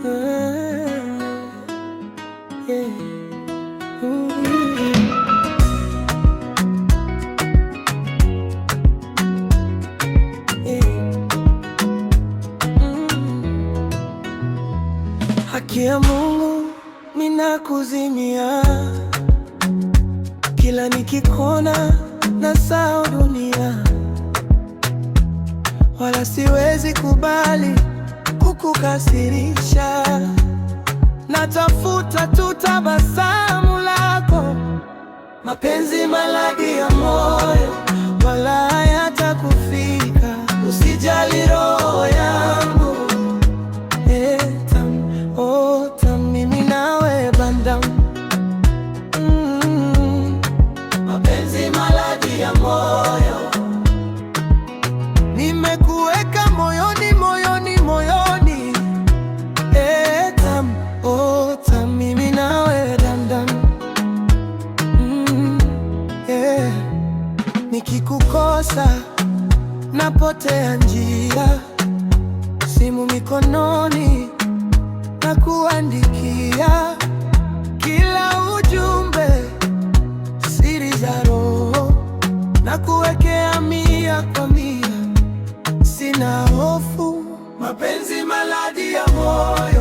Yeah. Haki ya Mungu minakuzimia, kila nikikona nasahau dunia, wala siwezi kubali kukukasirisha. Natafuta tu tabasamu lako, mapenzi maradhi ya moyo, wala hayatakufika. Usijali roho yangu, mimi nawe bandam. Mapenzi maradhi ya moyo, nimekuweka moyoni, moyoni, moyoni. Mimi nawe dandam. Nikikukosa napotea njia, simu mikononi na kuandikia kila ujumbe, siri za roho na kuwekea 100%. Sina hofu, mapenzi maradhi ya moyo.